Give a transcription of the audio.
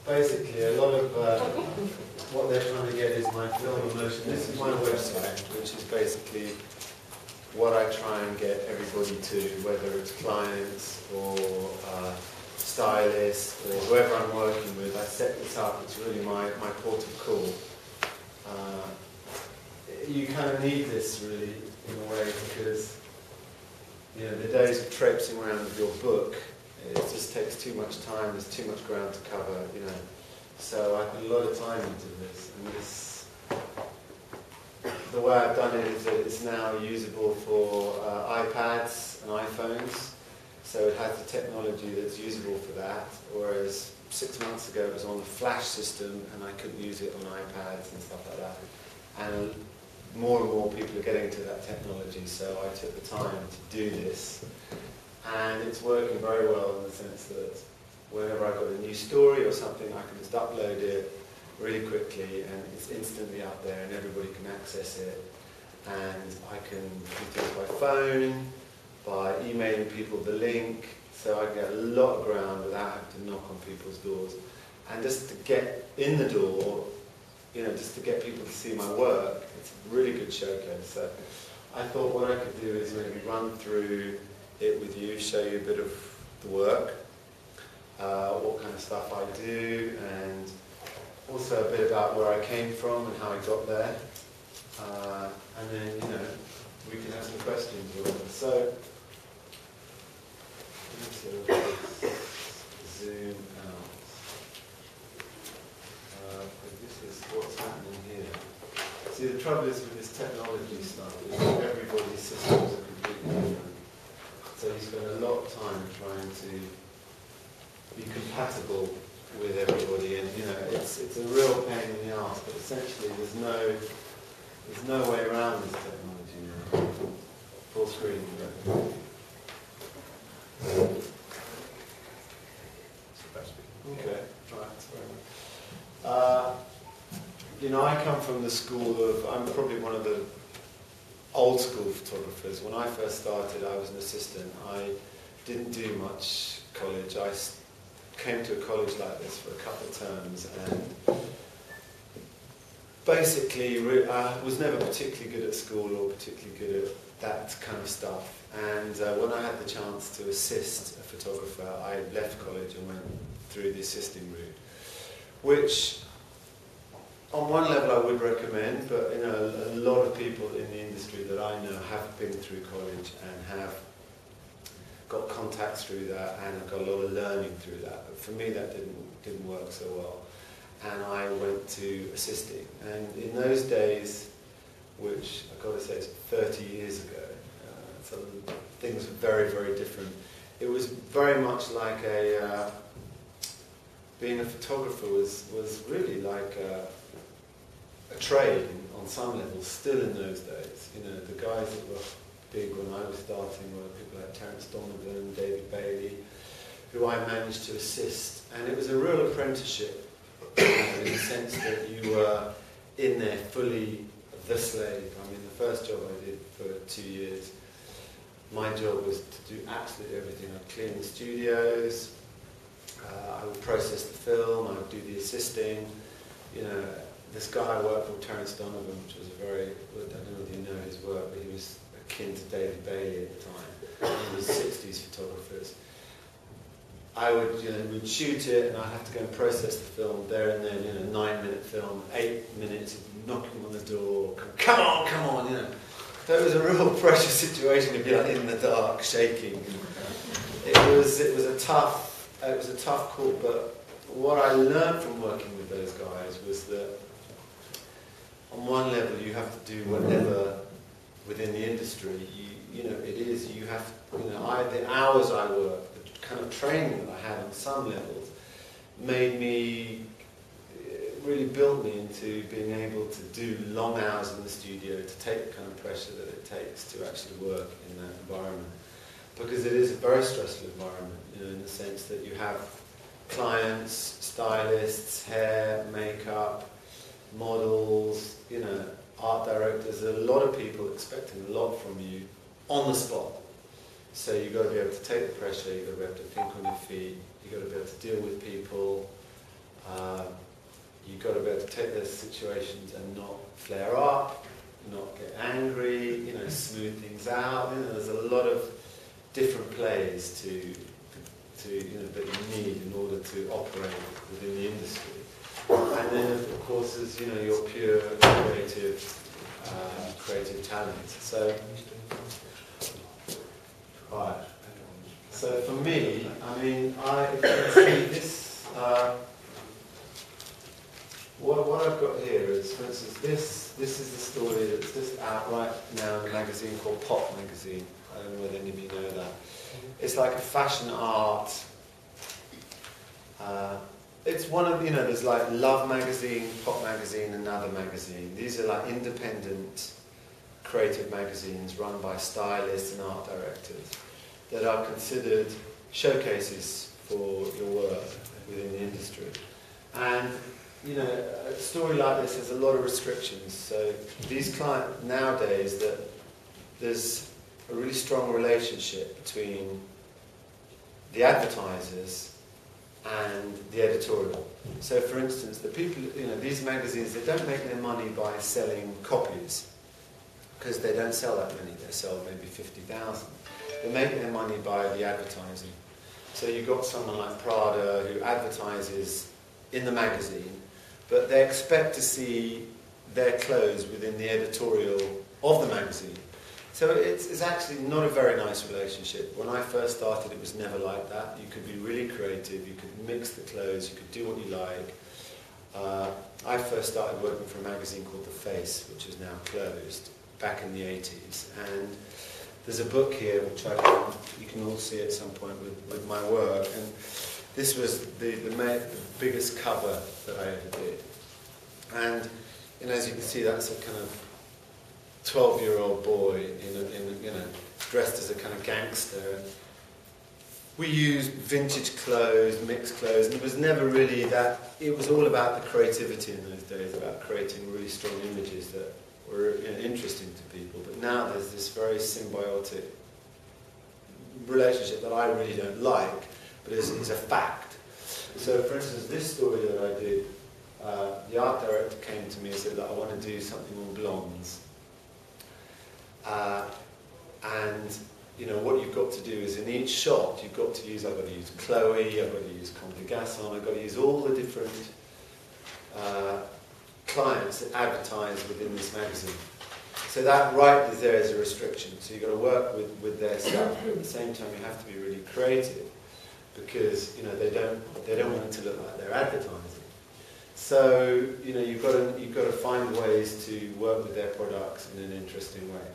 basically a lot of what they're trying to get is my film emotion. This is my website, which is basically what I try and get everybody to, whether it's clients or stylists or whoever I'm working with. I set this up, it's really my port of call. You kind of need this really in a way because the days of traipsing around with your book, it just takes too much time, there's too much ground to cover, So I put a lot of time into this, and the way I've done it is that it's now usable for iPads and iPhones, so it has the technology that's usable for that, whereas 6 months ago it was on the Flash system and I couldn't use it on iPads and stuff like that. And more people are getting to that technology, so I took the time to do this. And it's working very well in the sense that whenever I've got a new story or something, I can just upload it really quickly and it's instantly up there and everybody can access it. And I can do it by phone, by emailing people the link, so I get a lot of ground without having to knock on people's doors. And just to get in the door, just to get people to see my work, it's a really good showcase. So I thought what I could do is maybe run through it with you, show you a bit of the work, what kind of stuff I do, and also a bit about where I came from and how I got there. And then, we can have some questions or whatever. So, let's zoom out. This is what's happening here. See, the trouble is with this technology stuff is that everybody's systems are completely different. So you spend a lot of time trying to be compatible with everybody, and it's a real pain in the arse. But essentially, there's no way around this technology now. Full screen. Okay, right. I come from the school of, I'm probably one of the old school photographers. When I first started, I was an assistant. I didn't do much college. I came to a college like this for a couple of terms and basically was never particularly good at school or particularly good at that kind of stuff. And when I had the chance to assist a photographer, I left college and went through the assisting route, which on one level I would recommend, but a lot of people in the industry that I know have been through college and have got contacts through that and have got a lot of learning through that. But for me that didn't work so well. And I went to assisting. And in those days, which I've got to say is 30 years ago, so things were very, very different. It was very much like being a photographer was really like a trade on some level, still in those days. The guys that were big when I was starting were people like Terence Donovan, David Bailey, who I managed to assist. And it was a real apprenticeship in the sense that you were in there fully the slave. I mean, the first job I did for 2 years, my job was to do absolutely everything. I'd clean the studios, I would process the film, I would do the assisting. This guy I worked for, Terence Donovan, which was I don't know whether you know his work, but he was akin to David Bailey at the time. He was 60s photographers. I would, we'd shoot it, and I'd have to go and process the film there and then. 9-minute film, 8 minutes of knocking on the door. Come on, So it was a real pressure situation to be like in the dark, shaking. It was a tough call. But what I learned from working with those guys was that on one level you have to do whatever within the industry. The hours I worked, the kind of training that I had on some levels, really built me into being able to do long hours in the studio, to take the kind of pressure that it takes to actually work in that environment. Because it is a very stressful environment, in the sense that you have clients, stylists, hair, makeup, models, art directors, a lot of people expecting a lot from you on the spot. So you've got to be able to take the pressure, you've got to be able to think on your feet, you've got to be able to deal with people, take those situations and not flare up, not get angry, smooth things out. There's a lot of different plays to that you need in order to operate within the industry. And then, of course, there's your pure creative talent. So, right. So for me, I mean, if you can see this. What I've got here is, for instance, this is the story that's just out right now in a magazine called Pop magazine. I don't know whether any of you know that. It's like a fashion art. It's one of, there's like Love magazine, Pop magazine, Another magazine. These are like independent creative magazines run by stylists and art directors that are considered showcases for your work within the industry. And a story like this has a lot of restrictions. So these clients nowadays, that there's a really strong relationship between the advertisers and the editorial. So for instance, the people, these magazines, they don't make their money by selling copies, because they don't sell that many. They sell maybe 50,000. They make their money by the advertising. So you've got someone like Prada who advertises in the magazine, but they expect to see their clothes within the editorial of the magazine. So it's actually not a very nice relationship. When I first started, it was never like that. You could be really creative, you could mix the clothes, you could do what you like. I first started working for a magazine called The Face, which is now closed, back in the 80s. And there's a book here, which you can all see at some point with my work. And this was the biggest cover that I ever did. And as you can see, that's a kind of 12-year-old boy dressed as a kind of gangster. And we used vintage clothes, mixed clothes, and it was never really that. It was all about the creativity in those days, about creating really strong images that were interesting to people. But now there's this very symbiotic relationship that I really don't like, but is a fact. So, for instance, this story that I did, the art director came to me and said that I want to do something on blondes. And what you've got to do is, in each shot, I've got to use Chloe, I've got to use Comme des Garçons, I've got to use all the different clients that advertise within this magazine. So that right there is a restriction. So you've got to work with their stuff, but at the same time you have to be really creative, because they don't want it to look like they're advertising. So you've got to find ways to work with their products in an interesting way.